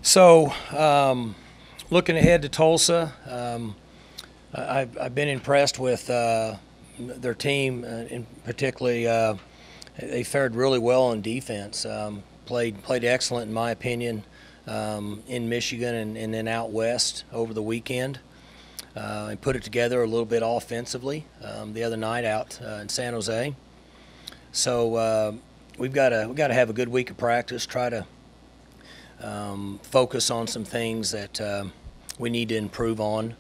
So, looking ahead to Tulsa, I've been impressed with their team, in particularly. They fared really well on defense. Played excellent, in my opinion, in Michigan and then out west over the weekend. And put it together a little bit offensively the other night out in San Jose. So we've got to have a good week of practice. Try to focus on some things that we need to improve on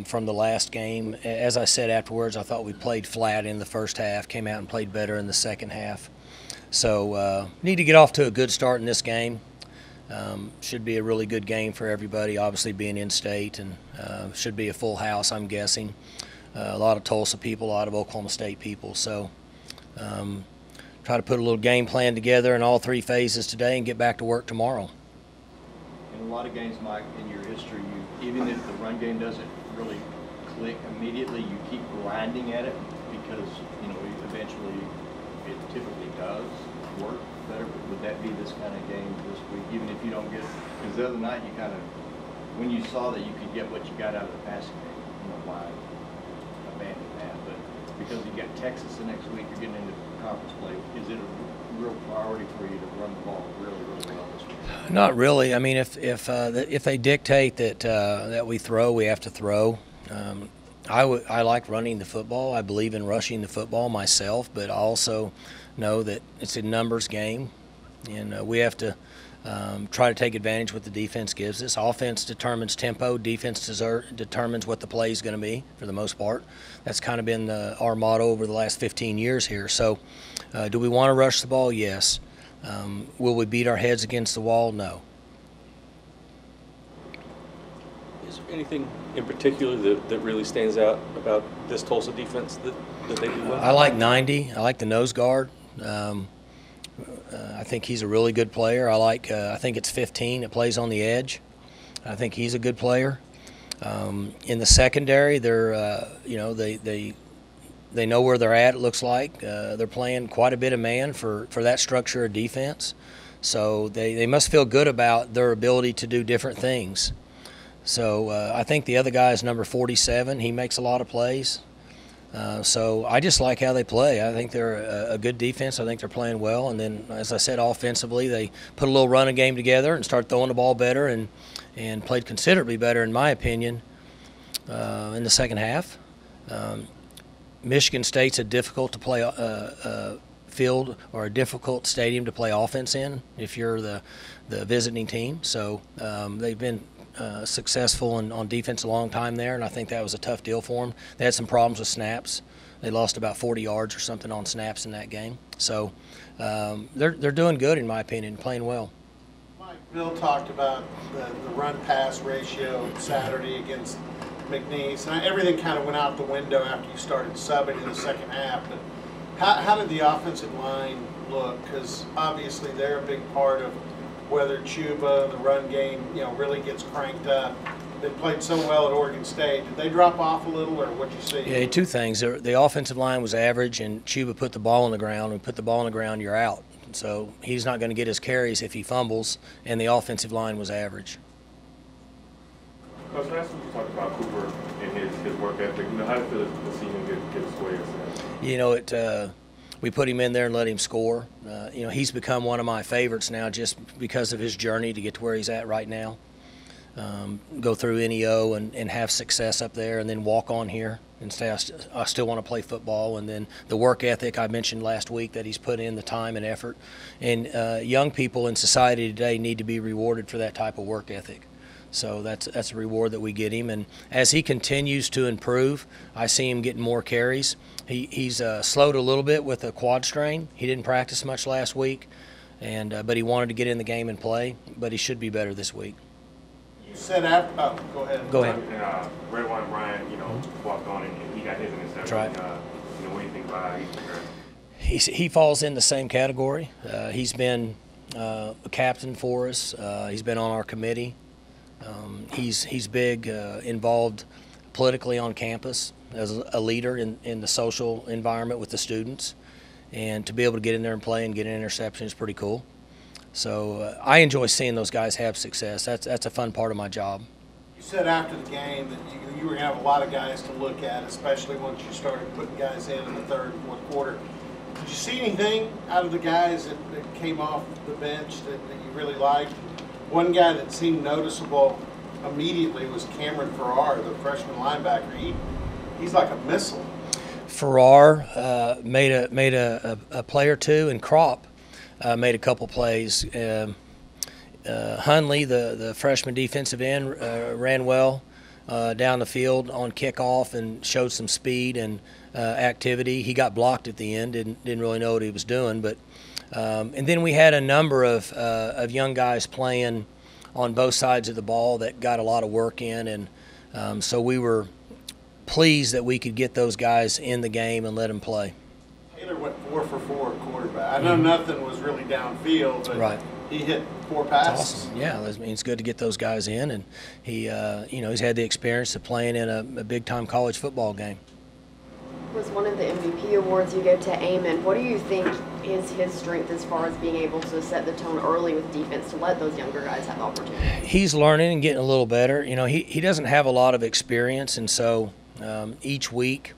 from the last game. As I said afterwards, I thought we played flat in the first half, came out and played better in the second half. So need to get off to a good start in this game. Should be a really good game for everybody, obviously being in-state, and should be a full house, I'm guessing. A lot of Tulsa people, a lot of Oklahoma State people. So try to put a little game plan together in all three phases today and get back to work tomorrow. In a lot of games, Mike, in your history, even if the run game doesn't really click immediately, you keep grinding at it because, eventually it typically does work better. But would that be this kind of game this week, even if you don't get – because the other night you kind of – when you saw that you could get what you got out of the passing game, why abandon that? But because you got Texas the next week, you're getting into conference play, is it a real priority for you to run the ball really, really well this week? Not really. I mean, if they dictate that we throw, we have to throw. I like running the football. I believe in rushing the football myself, but I also know that it's a numbers game, and we have to try to take advantage of what the defense gives us. Offense determines tempo. Defense determines what the play is going to be for the most part. That's kind of been our motto over the last 15 years here. So do we want to rush the ball? Yes. Will we beat our heads against the wall? No. Is there anything in particular that really stands out about this Tulsa defense that they do well? I like 90. I like the nose guard. I think he's a really good player. I think it's 15 that plays on the edge. I think he's a good player. In the secondary, they know where they're at, it looks like. They're playing quite a bit of man for that structure of defense. So they must feel good about their ability to do different things. So I think the other guy is number 47. He makes a lot of plays. So I just like how they play. I think they're a good defense. I think they're playing well. And then, as I said, offensively, they put a little running game together and start throwing the ball better and played considerably better, in my opinion, in the second half. Michigan State's a difficult to play field or a difficult stadium to play offense in if you're the visiting team. So they've been successful on defense a long time there, and I think that was a tough deal for them. They had some problems with snaps. They lost about 40 yards or something on snaps in that game. So they're doing good, in my opinion, playing well. Mike, Bill talked about the run-pass ratio Saturday against McNeese, and everything kind of went out the window after you started subbing in the second half. But how did the offensive line look? Because obviously they're a big part of whether Chuba, the run game, really gets cranked up. They played so well at Oregon State. Did they drop off a little, or what'd you see? Yeah, two things. The offensive line was average, and Chuba put the ball on the ground. And put the ball on the ground, you're out. So he's not going to get his carries if he fumbles, and the offensive line was average. Coach, last week you talked about Cooper and his work ethic. How do you feel to see him get his way? We put him in there and let him score. He's become one of my favorites now just because of his journey to get to where he's at right now. Go through NEO and have success up there, and then walk on here and say I still want to play football. And then the work ethic I mentioned last week that he's put in, the time and effort. And young people in society today need to be rewarded for that type of work ethic. So that's a reward that we get him. And as he continues to improve, I see him getting more carries. He's slowed a little bit with a quad strain. He didn't practice much last week, but he wanted to get in the game and play. But he should be better this week. You said after. Oh, go ahead. Go ahead. And Red One Ryan, walked on and he got his interception. That's right. What do you think about how he's prepared? He falls in the same category. He's been a captain for us. He's been on our committee. He's big, involved politically on campus as a leader in the social environment with the students, and to be able to get in there and play and get an interception is pretty cool. So I enjoy seeing those guys have success. That's a fun part of my job. You said after the game that you were going to have a lot of guys to look at, especially once you started putting guys in the third and fourth quarter. Did you see anything out of the guys that came off the bench that you really liked? One guy that seemed noticeable immediately was Cameron Farrar, the freshman linebacker. He's like a missile. Farrar made a play or two, and Kropp made a couple plays. Hunley, the freshman defensive end, ran well down the field on kickoff and showed some speed and activity. He got blocked at the end, didn't really know what he was doing. But and then we had a number of young guys playing on both sides of the ball that got a lot of work in, and so we were pleased that we could get those guys in the game and let them play. Taylor went 4 for 4 at quarterback. I know nothing was really downfield, but right. He hit 4 passes. That's awesome. Yeah, that means it's good to get those guys in, and he, he's had the experience of playing in a big-time college football game. Was one of the MVP awards you gave to Amon. What do you think is his strength as far as being able to set the tone early with defense to let those younger guys have the opportunity? He's learning and getting a little better. You know, he doesn't have a lot of experience, and so each week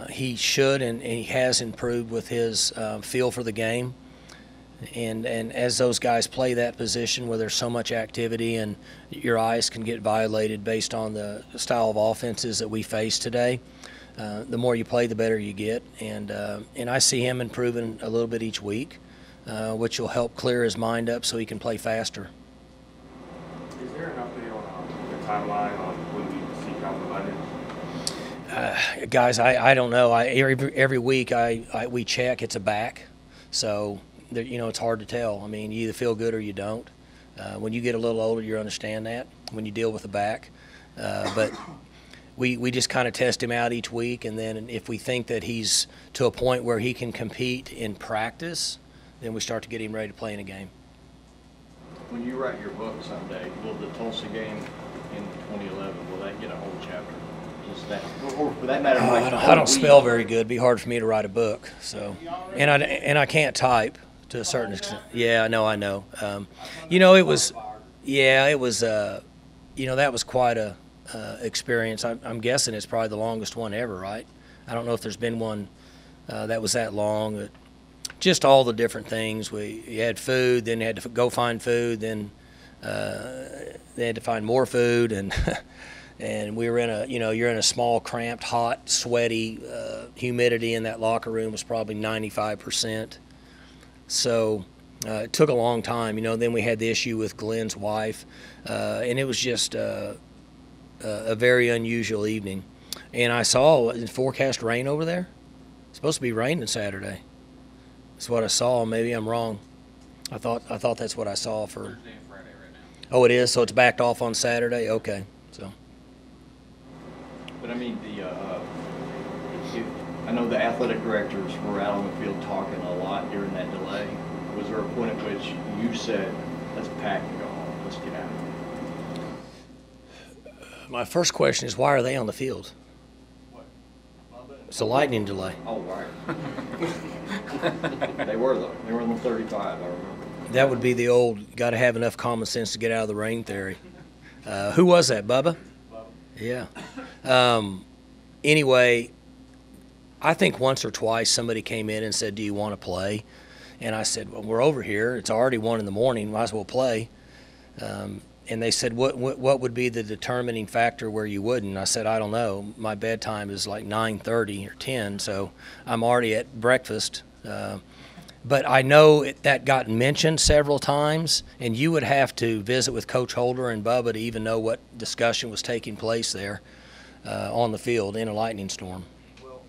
he should and he has improved with his feel for the game. And as those guys play that position where there's so much activity and your eyes can get violated based on the style of offenses that we face today, the more you play, the better you get. And I see him improving a little bit each week, which will help clear his mind up so he can play faster. Is there an update on the timeline on when we see Calvin London? Guys, I don't know. Every week we check. It's a back, so it's hard to tell. I mean, you either feel good or you don't. When you get a little older, you understand that when you deal with a back. But we just kind of test him out each week, and then if we think that he's to a point where he can compete in practice, then we start to get him ready to play in a game. When you write your book someday, will the Tulsa game in 2011, will that get a whole chapter? Just that, or for that matter, I don't spell very good. It'd be hard for me to write a book. So, and I can't type to a certain extent. Yeah, I know. It was that was quite a experience. I'm guessing it's probably the longest one ever, right? I don't know if there's been one that was that long. Just all the different things. You had food, then you had to go find food, then they had to find more food, and and we were in you're in a small, cramped, hot, sweaty, humidity in that locker room was probably 95%. So it took a long time. Then we had the issue with Glenn's wife, and it was just a very unusual evening. And I saw forecast rain over there. It's supposed to be raining Saturday. That's what I saw. Maybe I'm wrong. I thought that's what I saw for Thursday and Friday right now. Oh, it is. So it's backed off on Saturday. Okay. So. But I mean, I know the athletic directors were out on the field talking a lot during that delay. Was there a point at which you said, "Let's pack and go home. Let's get out of here"? My first question is, why are they on the field? What? It's a lightning delay. Oh, right. They were though. They were on the 35. I remember. That would be the old got to have enough common sense to get out of the rain theory. Who was that, Bubba? Yeah. Anyway, I think once or twice somebody came in and said, "Do you want to play?" And I said, "Well, we're over here. It's already 1 a.m. Might as well play." And they said, what would be the determining factor where you wouldn't? I said, "I don't know. My bedtime is like 9:30 or 10, so I'm already at breakfast." But I know that got mentioned several times, and you would have to visit with Coach Holder and Bubba to even know what discussion was taking place there on the field in a lightning storm. Well,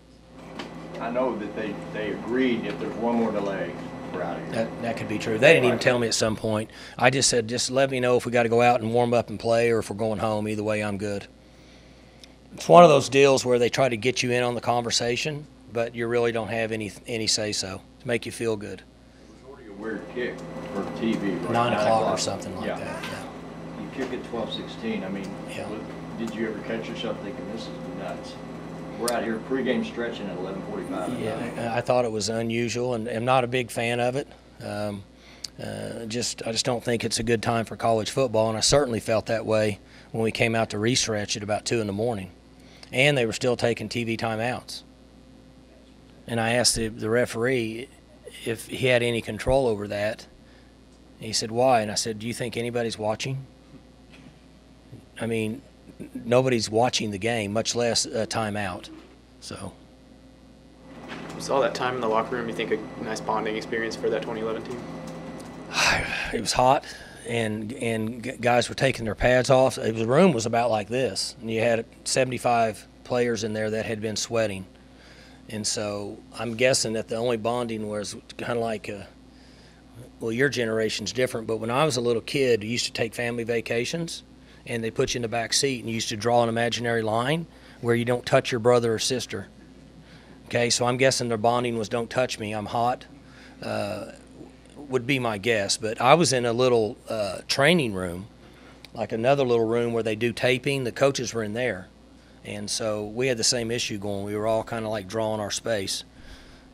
I know that they agreed if there's one more delay, we're out of here. That could be true. They didn't even tell me at some point. I just said, just let me know if we got to go out and warm up and play or if we're going home. Either way, I'm good. It's one of those deals where they try to get you in on the conversation, but you really don't have any say-so to make you feel good. It was already a weird kick for TV. Right? 9 o'clock or something like that. Yeah. You kick at 12:16. I mean, Yeah. did you ever catch yourself thinking, this is nuts? We're out here pregame stretching at 11:45. Yeah, I thought it was unusual, and I'm not a big fan of it. I just don't think it's a good time for college football, and I certainly felt that way when we came out to restretch at about 2 in the morning, and they were still taking TV timeouts. And I asked the referee if he had any control over that. And he said, "Why?" And I said, "Do you think anybody's watching? I mean, nobody's watching the game, much less a timeout." So. Was all that time in the locker room, you think, a nice bonding experience for that 2011 team? It was hot, and guys were taking their pads off. The room was about like this, and you had 75 players in there that had been sweating. And so I'm guessing that the only bonding was kind of like, well, your generation's different, but when I was a little kid, you used to take family vacations, and they put you in the back seat, and you used to draw an imaginary line where you don't touch your brother or sister. Okay, so I'm guessing their bonding was don't touch me, I'm hot, would be my guess. But I was in a little training room, like another little room where they do taping. The coaches were in there. And so we had the same issue going. We were all kind of like drawing our space.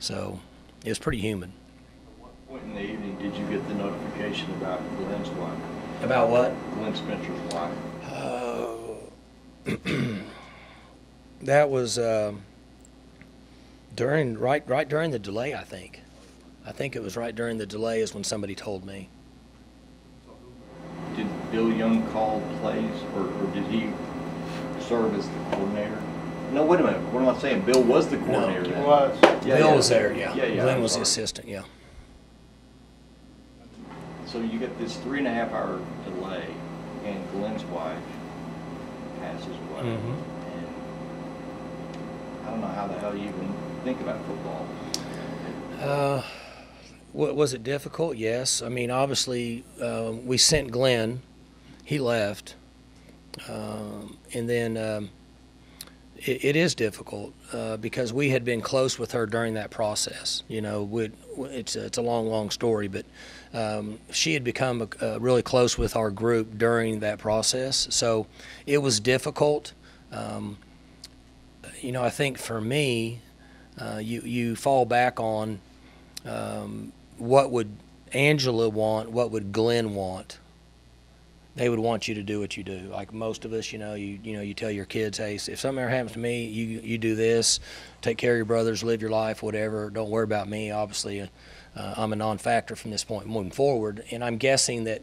So it was pretty humid. At what point in the evening did you get the notification about Glenn's wife? About what? Glenn Spencer's wife. That was right during the delay, I think. I think it was right during the delay is when somebody told me. Did Bill Young call plays, or did he serve as the coordinator? No, wait a minute. What am I saying? Bill was the coordinator. He then. was. Yeah, Bill yeah. was there, yeah. Glenn I'm was the sorry. assistant, yeah. So you get this 3.5-hour delay, and Glenn's wife passes away. Mhm. And I don't know how the hell you even think about football. Was it difficult? Yes. I mean, obviously, we sent Glenn. He left. And then it is difficult because we had been close with her during that process. You know, it's a long story, but she had become really close with our group during that process. So it was difficult. You know, I think for me, you fall back on what would Angela want, what would Glenn want. They would want you to do what you do. Like most of us, you tell your kids, hey, if something ever happens to me, you do this, take care of your brothers, live your life, whatever. Don't worry about me. Obviously, I'm a non-factor from this point moving forward. And I'm guessing that,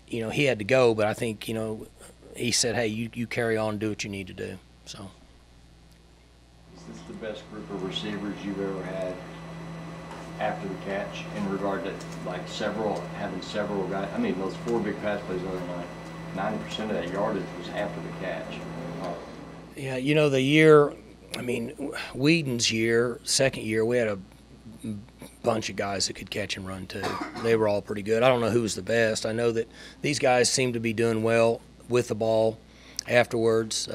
he had to go, but I think, he said, hey, you carry on and do what you need to do. So. Is this the best group of receivers you've ever had after the catch in regard to having several guys? I mean, those 4 big pass plays the other night, 90% of that yardage was after the catch. Yeah, the year, Whedon's year, second year, we had a bunch of guys that could catch and run too. They were all pretty good. I don't know who was the best. I know that these guys seem to be doing well with the ball afterwards.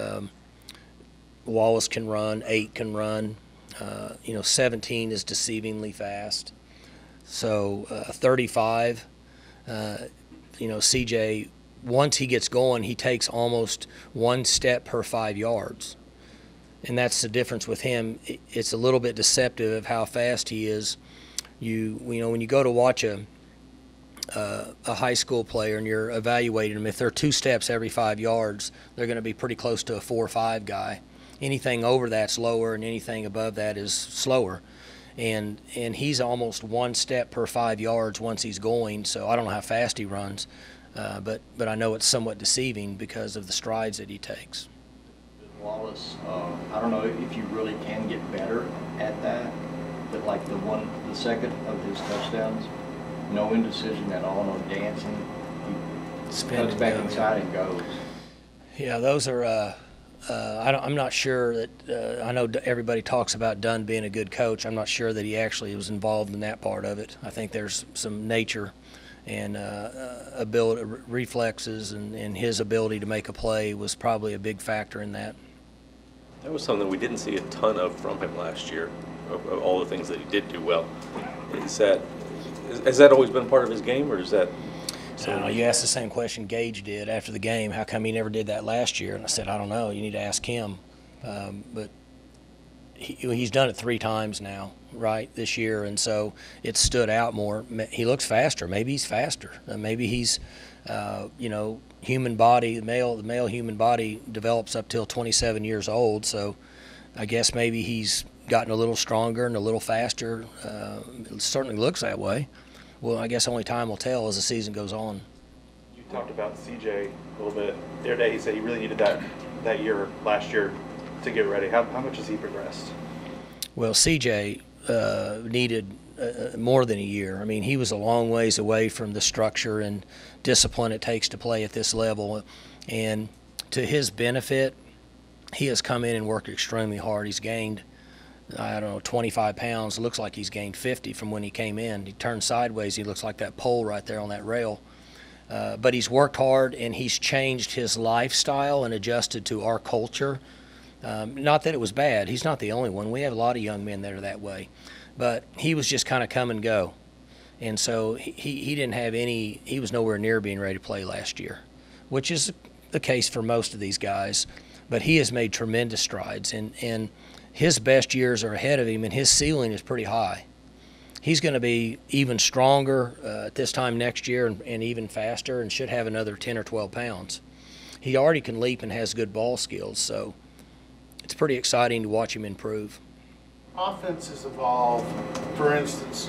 Wallace can run, 8 can run. 17 is deceivingly fast. So 35, CJ, once he gets going, he takes almost 1 step per 5 yards. And that's the difference with him. It's a little bit deceptive of how fast he is. When you go to watch a high school player and you're evaluating them, if they're 2 steps every 5 yards, they're going to be pretty close to a 4 or 5 guy. Anything over that's lower, and anything above that is slower. And he's almost 1 step per 5 yards once he's going, so I don't know how fast he runs, but I know it's somewhat deceiving because of the strides that he takes. Wallace, I don't know if you really can get better at that, but like the second of his touchdowns, no indecision at all, no dancing. He cuts back inside and goes. Yeah, those are. I'm not sure that I know everybody talks about Dunn being a good coach. I'm not sure that he actually was involved in that part of it. I think there's some nature and ability, reflexes, and his ability to make a play was probably a big factor in that. That was something we didn't see a ton of from him last year, of all the things that he did do well. Has that always been part of his game, or is that? I don't know. You asked the same question Gage did after the game. How come he never did that last year? And I said, I don't know. You need to ask him. But he's done it 3 times now, right, this year, and so it stood out more. He looks faster. Maybe he's faster. Maybe he's, human body, the male human body develops up till 27 years old, so I guess maybe he's gotten a little stronger and a little faster. It certainly looks that way. Well, I guess only time will tell as the season goes on. You talked about CJ a little bit. The other day he said he really needed that year, last year, to get ready. How much has he progressed? Well, CJ needed more than a year. I mean, he was a long ways away from the structure and discipline it takes to play at this level. And to his benefit, he has come in and worked extremely hard. He's gained, 25 pounds. It looks like he's gained 50 from when he came in. He turned sideways. He looks like that pole right there on that rail. But he's worked hard, and he's changed his lifestyle and adjusted to our culture. Not that it was bad. He's not the only one. We have a lot of young men that are that way. But he was just kind of come and go. And so he didn't have any – he was nowhere near being ready to play last year, which is the case for most of these guys. But he has made tremendous strides, and his best years are ahead of him, and his ceiling is pretty high. He's going to be even stronger at this time next year and even faster, and should have another 10 or 12 pounds. He already can leap and has good ball skills, so it's pretty exciting to watch him improve. Offenses evolve. For instance,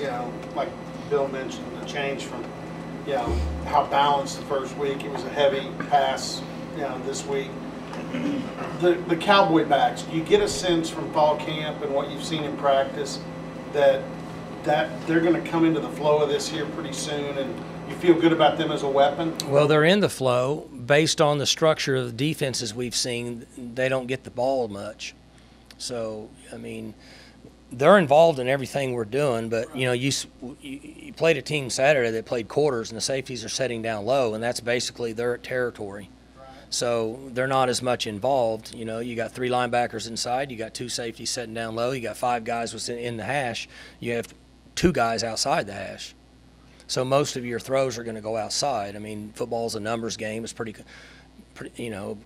like Bill mentioned, the change from, how balanced the first week. It was a heavy pass, this week. The Cowboy backs, do you get a sense from fall camp and what you've seen in practice that they're going to come into the flow of this here pretty soon, and you feel good about them as a weapon? Well, they're in the flow. Based on the structure of the defenses we've seen, they don't get the ball much. So, I mean, they're involved in everything we're doing, but, you played a team Saturday that played quarters, and the safeties are setting down low, and that's basically their territory. So they're not as much involved. You got 3 linebackers inside. You got 2 safeties setting down low. You got 5 guys in the hash. You have 2 guys outside the hash. So most of your throws are going to go outside. I mean, football's a numbers game. It's pretty,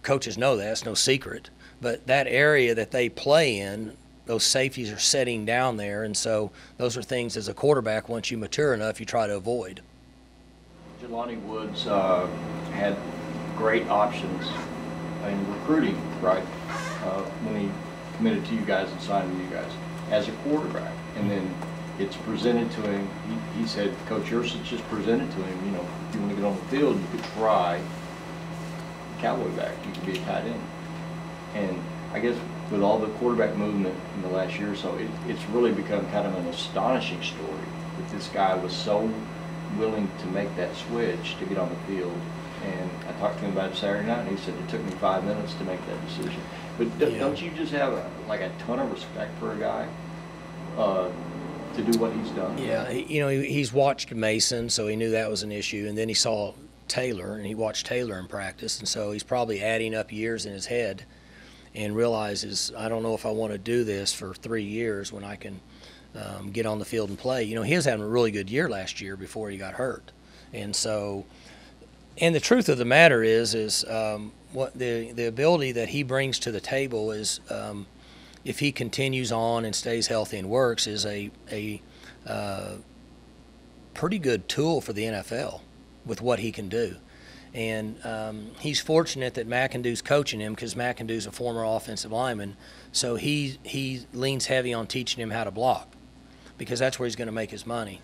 coaches know that. It's no secret. But that area that they play in, those safeties are setting down there, and so those are things as a quarterback, once you mature enough, you try to avoid. Jelani Woods had great options in recruiting, right, when he committed to you guys and signed with you guys as a quarterback. And then it's presented to him. He said, Coach Yursich just presented to him, if you want to get on the field, you could try Cowboy back. You could be a tight end. And I guess with all the quarterback movement in the last year or so, it's really become kind of an astonishing story that this guy was so willing to make that switch to get on the field. And I talked to him about it Saturday night, and he said it took me 5 minutes to make that decision. But don't you just have a ton of respect for a guy to do what he's done? Yeah, he's watched Mason, so he knew that was an issue, and then he saw Taylor, and he watched Taylor in practice, and so he's probably adding up years in his head and realizes, I don't know if I want to do this for 3 years when I can get on the field and play. He was having a really good year last year before he got hurt, and so. And the truth of the matter is what the ability that he brings to the table is, if he continues on and stays healthy and works, is a pretty good tool for the NFL with what he can do. And he's fortunate that McIndoe's coaching him, because McIndoe's a former offensive lineman, so he leans heavy on teaching him how to block, because that's where he's going to make his money.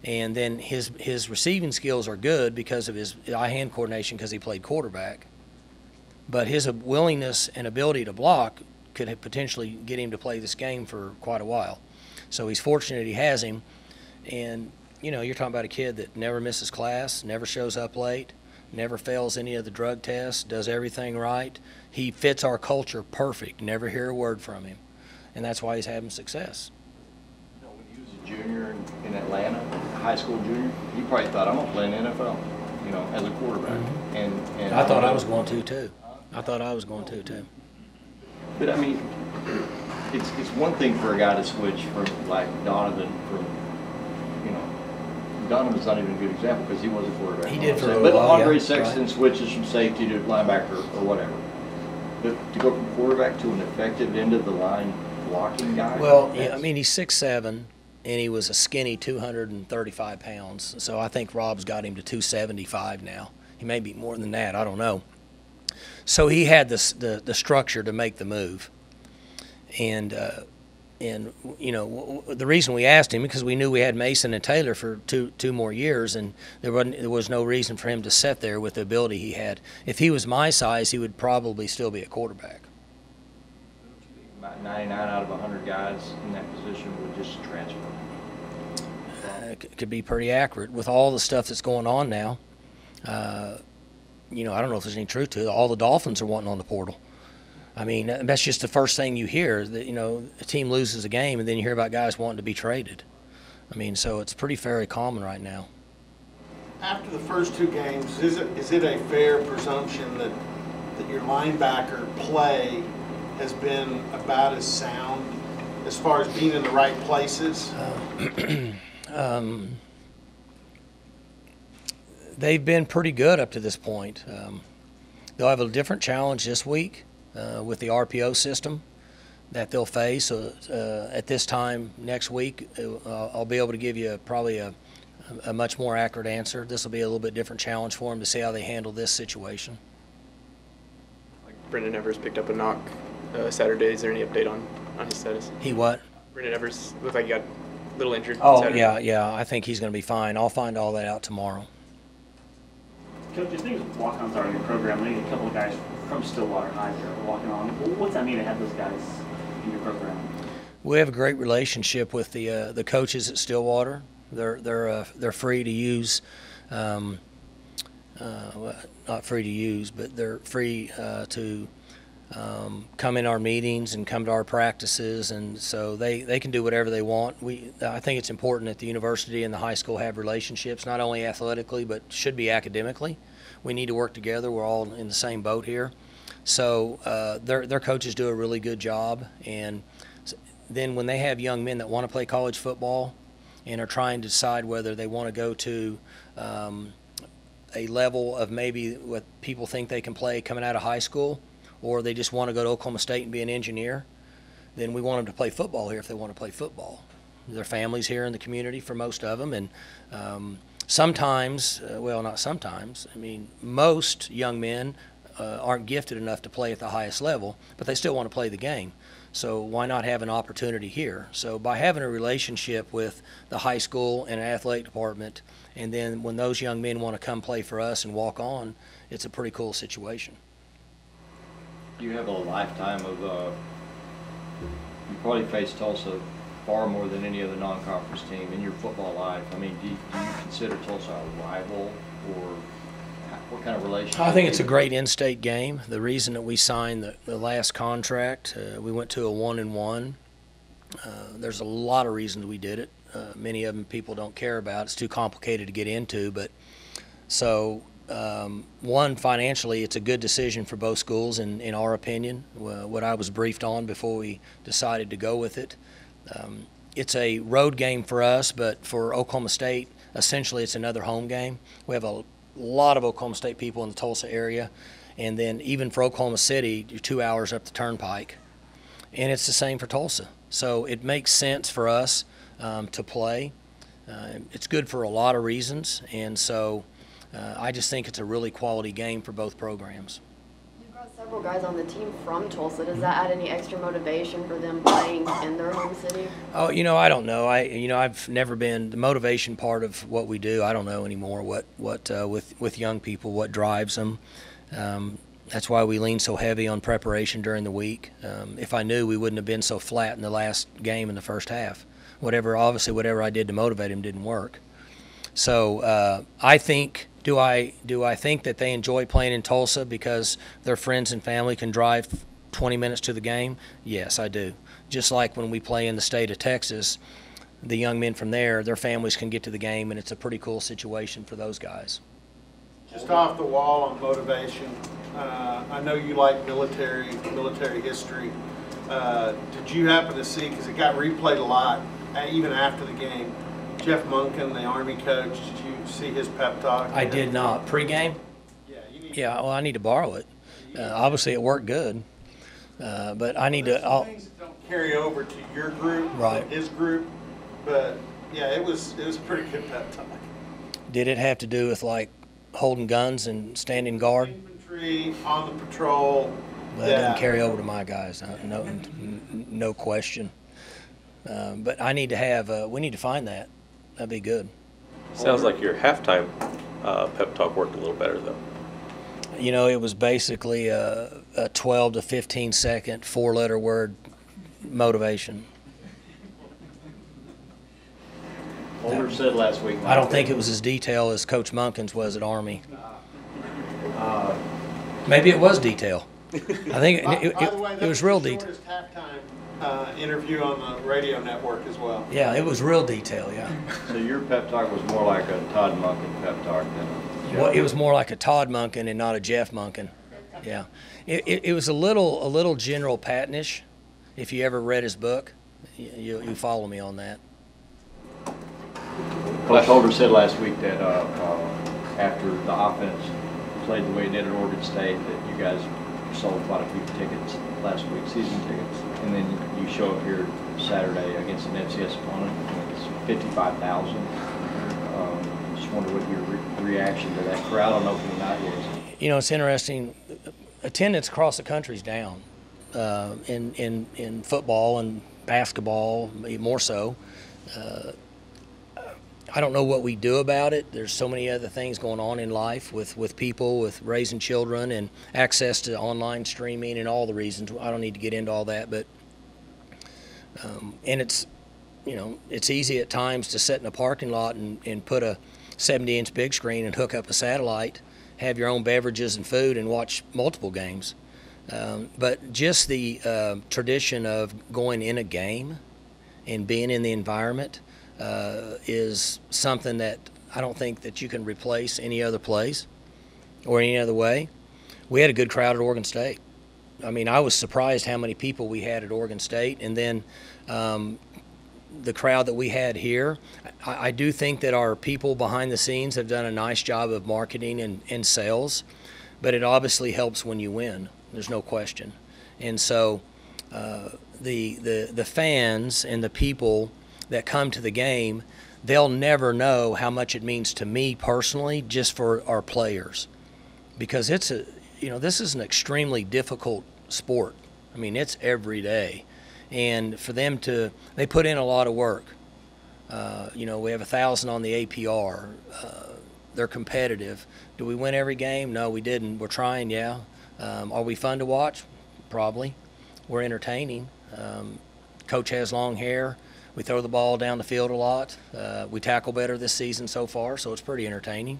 And then his receiving skills are good because of his eye-hand coordination, because he played quarterback. But his willingness and ability to block could potentially get him to play this game for quite a while. So he's fortunate he has him. And, you're talking about a kid that never misses class, never shows up late, never fails any of the drug tests, does everything right. He fits our culture perfect. Never hear a word from him. And that's why he's having success. When he was a junior in Atlanta, high school junior, he probably thought, I'm going to play in the NFL, as a quarterback. Mm-hmm. And I thought I was going to, too. I thought I was going to, too. But, I mean, it's one thing for a guy to switch from, like, Donovan from, Donovan's not even a good example because he was a quarterback. He did for a But while, Andre yeah, Sexton right. switches from safety to linebacker or whatever. But to go from quarterback to an effective end of the line blocking guy? Well, yeah, I mean, he's 6'7", and he was a skinny 235 pounds. So I think Rob's got him to 275 now. He may be more than that. I don't know. So he had the structure to make the move. And you know, the reason we asked him, because we knew we had Mason and Taylor for two more years, and there was no reason for him to sit there with the ability he had. If he was my size, he would probably still be a quarterback. About 99 out of 100 guys in that position would just transfer. It could be pretty accurate with all the stuff that's going on now. You know, I don't know if there's any truth to it. All the Dolphins are wanting on the portal. I mean, that's just the first thing you hear, that, you know, a team loses a game and then you hear about guys wanting to be traded. I mean, so it's pretty very common right now. After the first two games, is it a fair presumption that your linebacker play has been about as sound as far as being in the right places? They've been pretty good up to this point. They'll have a different challenge this week with the RPO system that they'll face. At this time next week, I'll be able to give you probably a much more accurate answer. This will be a little bit different challenge for them to see how they handle this situation. Like Brendan Evers picked up a knock Saturday. Is there any update on his status? He what? Brendan Evers looked like he got a little injured. Oh, Saturday. yeah. I think he's going to be fine. I'll find all that out tomorrow. Coach, as things walk-ons are in your program, I think a couple of guys from Stillwater High here are walking on. What's that mean to have those guys in your program? We have a great relationship with the coaches at Stillwater. They're free to use, not free to use, but they're free to come in our meetings and come to our practices, and so they can do whatever they want. I think it's important that the university and the high school have relationships, not only athletically but should be academically. We need to work together. We're all in the same boat here. So their coaches do a really good job, and then when they have young men that want to play college football and are trying to decide whether they want to go to a level of maybe what people think they can play coming out of high school, or they just want to go to Oklahoma State and be an engineer, then we want them to play football here if they want to play football. Their families here in the community for most of them, and sometimes, well, not sometimes, I mean, most young men aren't gifted enough to play at the highest level, but they still want to play the game. So why not have an opportunity here? So by having a relationship with the high school and athletic department, and then when those young men want to come play for us and walk on, it's a pretty cool situation. You have a lifetime of, you probably faced Tulsa far more than any other non-conference team in your football life. I mean, do you consider Tulsa a rival, or what kind of relationship? I think it's a great in-state game. The reason that we signed the last contract, we went to a 1-1. There's a lot of reasons we did it. Many of them people don't care about. It's too complicated to get into. But so, one, financially, it's a good decision for both schools, in our opinion, what I was briefed on before we decided to go with it. It's a road game for us, but for Oklahoma State, essentially it's another home game. We have a lot of Oklahoma State people in the Tulsa area, and then even for Oklahoma City, you're 2 hours up the turnpike, and it's the same for Tulsa. So it makes sense for us to play. It's good for a lot of reasons, and so I just think it's a really quality game for both programs. You've got several guys on the team from Tulsa. Does that add any extra motivation for them playing in their home city? Oh, I don't know. I've never been the motivation part of what we do. I don't know anymore what with young people, what drives them. That's why we lean so heavy on preparation during the week. If I knew, we wouldn't have been so flat in the last game in the first half. Whatever I did to motivate him didn't work. So I think. Do I think that they enjoy playing in Tulsa because their friends and family can drive 20 minutes to the game? Yes, I do. Just like when we play in the state of Texas, the young men from there, their families can get to the game, and it's a pretty cool situation for those guys. Just off the wall on motivation, I know you like military history. Did you happen to see, because it got replayed a lot, even after the game, Jeff Monken, the Army coach, did you see his pep talk? I did not. Pre-game? Yeah, well, I need to borrow it. Obviously, it worked good. But I need to. carry over to your group, Right. his group. But yeah, it was a pretty good pep talk. Did it have to do with like holding guns and standing guard? Infantry on the patrol. That doesn't carry over to my guys, no question. But I need to have, we need to find that. That'd be good. Sounds like your halftime pep talk worked a little better, though. You know, it was basically a 12 to 15 second, 4-letter word motivation. Holder said last week. I don't think it was as detailed as Coach Munkins was at Army. Maybe it was detail. I think it was real detail. Shortest halftime interview on the radio network as well. Yeah, it was real detail, yeah. So your pep talk was more like a Todd Monken pep talk than a Jeff. Well, it was more like a Todd Monken and not a Jeff Monken. Yeah. It was a little General Patton-ish. If you ever read his book, you follow me on that. Coach Holder said last week that after the offense played the way it did at Oregon State, that you guys sold quite a few tickets last week, season tickets, and then you show up here Saturday against an FCS opponent, and it's 55,000. Just wonder what your reaction to that crowd on opening night was. You know, it's interesting. Attendance across the country's down in football and basketball, more so. I don't know what we do about it. There's so many other things going on in life with people, with raising children and access to online streaming and all the reasons. I don't need to get into all that, but and it's, you know, it's easy at times to sit in a parking lot and put a 70-inch big screen and hook up a satellite, have your own beverages and food, and watch multiple games. But just the tradition of going in a game and being in the environment is something that I don't think that you can replace any other place or any other way. We had a good crowd at Oregon State. I mean, I was surprised how many people we had at Oregon State, and then the crowd that we had here. I do think that our people behind the scenes have done a nice job of marketing and sales, but it obviously helps when you win. There's no question. And so the fans and the people that come to the game, they'll never know how much it means to me personally, just for our players, because it's a, you know, this is an extremely difficult sport. I mean, it's every day, and for them to, they put in a lot of work. You know, we have 1,000 on the APR. They're competitive. Do we win every game? No, we didn't. We're trying, yeah. Are we fun to watch? Probably. We're entertaining. Coach has long hair. We throw the ball down the field a lot. We tackle better this season so far, so it's pretty entertaining.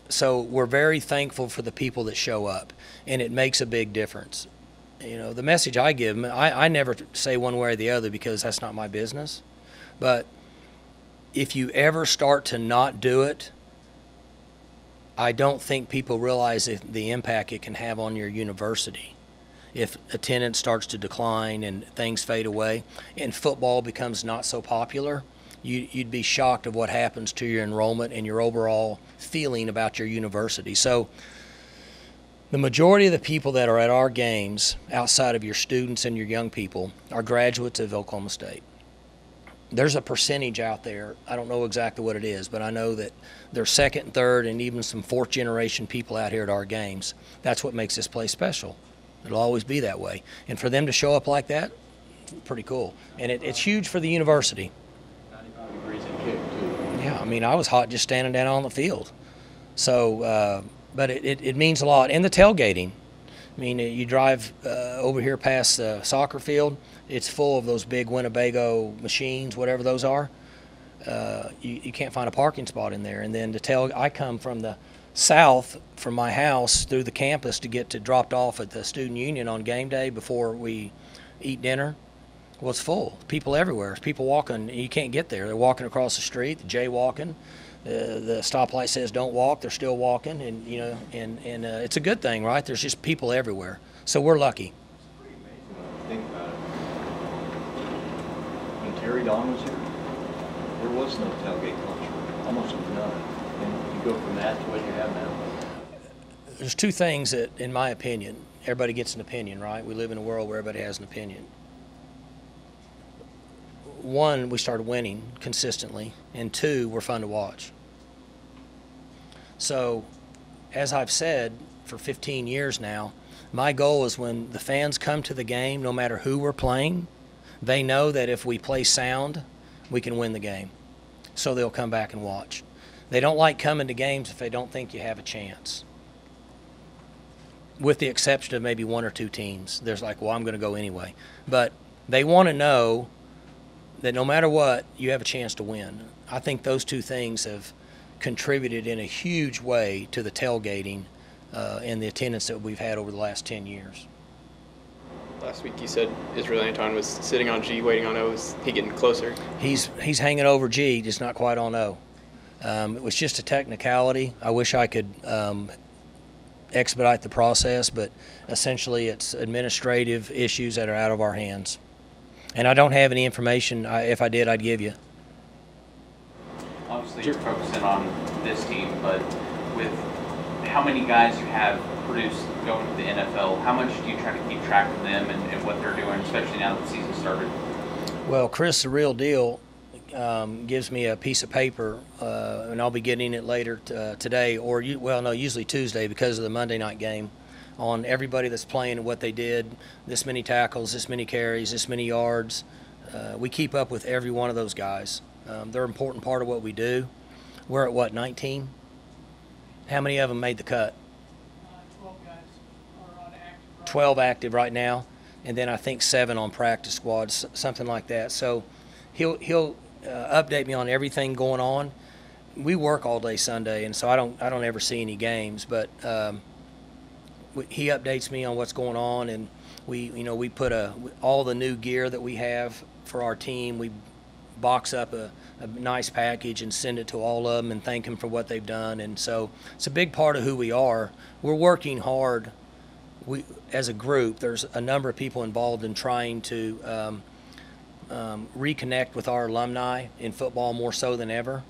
So we're very thankful for the people that show up, and it makes a big difference. You know, the message I give them, I never say one way or the other because that's not my business. But if you ever start to not do it, I don't think people realize the impact it can have on your university. If attendance starts to decline and things fade away and football becomes not so popular, you'd be shocked of what happens to your enrollment and your overall feeling about your university. So the majority of the people that are at our games, outside of your students and your young people, are graduates of Oklahoma State. There's a percentage out there, I don't know exactly what it is, but I know that there's second and third and even some fourth generation people out here at our games. That's what makes this place special. It'll always be that way. And for them to show up like that, pretty cool. And it's huge for the university. 95 degrees and kick, too. Yeah, I mean, I was hot just standing down on the field. So, but it means a lot. And the tailgating. I mean, you drive over here past the soccer field, it's full of those big Winnebago machines, whatever those are. You can't find a parking spot in there. And then I come from the south from my house through the campus to get dropped off at the student union on game day before we eat dinner. Well, it's full. People everywhere. There's people walking. You can't get there. They're walking across the street, jaywalking. The stoplight says don't walk. They're still walking, and you know, and it's a good thing, right? There's just people everywhere. So we're lucky. It's pretty amazing when you think about it. When Terry Don was here, there was no tailgate culture, almost none. And you go from that to what you have now. There's two things that, in my opinion, everybody gets an opinion, right? We live in a world where everybody has an opinion. One, we started winning consistently, and two, we're fun to watch. So, as I've said for 15 years now, my goal is when the fans come to the game, no matter who we're playing, they know that if we play sound, we can win the game. So they'll come back and watch. They don't like coming to games if they don't think you have a chance. With the exception of maybe one or two teams. There's like, well, I'm going to go anyway. But they want to know that no matter what, you have a chance to win. I think those two things have contributed in a huge way to the tailgating and the attendance that we've had over the last 10 years. Last week you said Israel Anton was sitting on G, waiting on O. Is he getting closer? He's hanging over G, just not quite on O. It was just a technicality. I wish I could expedite the process, but essentially it's administrative issues that are out of our hands. And I don't have any information. If I did, I'd give you. Obviously, you're focusing on this team, but with how many guys you have produced going to the NFL, how much do you try to keep track of them and what they're doing, especially now that the season started? Well, Chris, the real deal, gives me a piece of paper, and I'll be getting it later today, or usually Tuesday because of the Monday night game, on everybody that's playing and what they did, this many tackles, this many carries, this many yards. We keep up with every one of those guys. They're an important part of what we do. We're at what, 19? How many of them made the cut? 12 guys are on active. 12 active right now, and then I think 7 on practice squads, something like that. So he'll update me on everything going on. We work all day Sunday, and so I don't ever see any games, but he updates me on what's going on, and we put all the new gear that we have for our team. We box up a nice package and send it to all of them and thank them for what they've done. And so it's a big part of who we are. We're working hard. As a group, there's a number of people involved in trying to reconnect with our alumni in football more so than ever.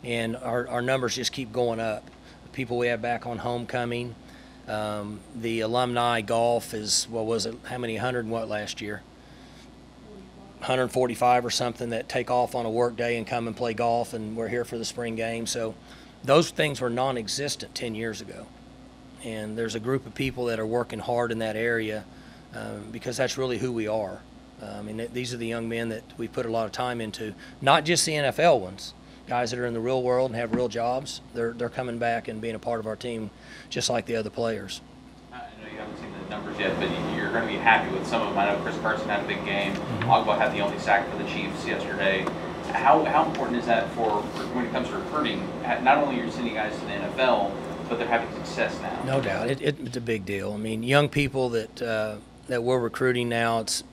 And our numbers just keep going up. The people we have back on homecoming, the alumni golf is, how many, 100 and what last year? 145 or something that take off on a work day and come and play golf, and we're here for the spring game. So those things were non-existent 10 years ago. And there's a group of people that are working hard in that area because that's really who we are. And these are the young men that we put a lot of time into, not just the NFL ones, guys that are in the real world and have real jobs. They're coming back and being a part of our team just like the other players. I know you haven't seen the numbers yet, but you're going to be happy with some of them. I know Chris Carson had a big game. Ogba had the only sack for the Chiefs yesterday. How important is that for when it comes to recruiting? Not only are you sending guys to the NFL, but they're having success now. No doubt. It's a big deal. I mean, young people that we're recruiting now, it's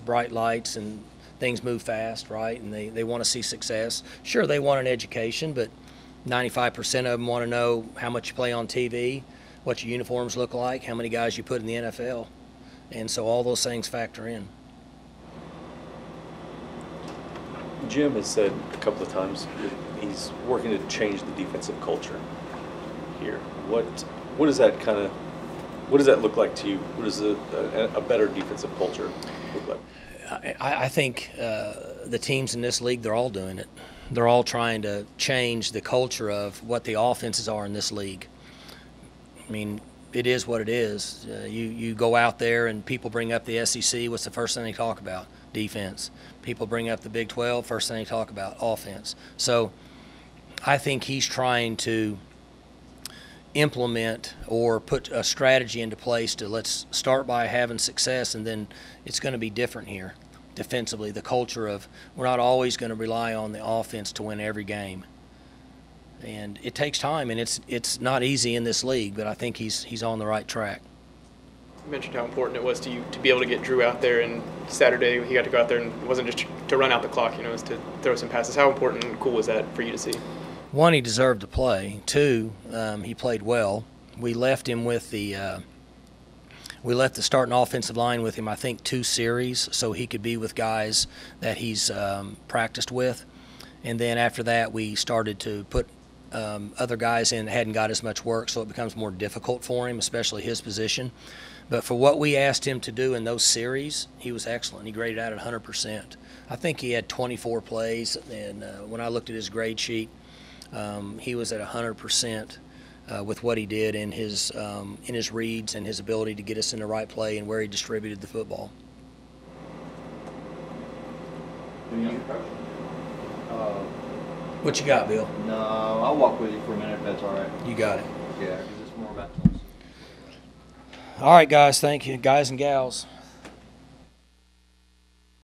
bright lights and things move fast, right? And they want to see success. Sure, they want an education, but 95% of them want to know how much you play on TV, what your uniforms look like, how many guys you put in the NFL. And so all those things factor in. Jim has said a couple of times that he's working to change the defensive culture here. What does that look like to you? What does a better defensive culture look like? I think the teams in this league, they're all doing it. They're all trying to change the culture of what the offenses are in this league. I mean, it is what it is. You go out there and people bring up the SEC, what's the first thing they talk about? Defense. People bring up the Big 12, first thing they talk about, offense. So I think he's trying to implement or put a strategy into place to let's start by having success, and then it's going to be different here defensively. The culture of we're not always going to rely on the offense to win every game. And it takes time, and it's not easy in this league, but I think he's on the right track. You mentioned how important it was to you to be able to get Drew out there, and Saturday he got to go out there, and it wasn't just to run out the clock, it was to throw some passes. How important and cool was that for you to see? One, he deserved to play. Two, he played well. We left him with the starting offensive line with him, I think, 2 series, so he could be with guys that he's practiced with. And then after that, we started to put other guys in hadn't got as much work, so it becomes more difficult for him, especially his position. But for what we asked him to do in those series, he was excellent. He graded out at 100%. I think he had 24 plays, and when I looked at his grade sheet, he was at 100% with what he did in his reads and his ability to get us in the right play and where he distributed the football. What you got, Bill? No, I'll walk with you for a minute if that's all right. You got it. Yeah, because it's more about Tulsa. All right, guys. Thank you, guys and gals.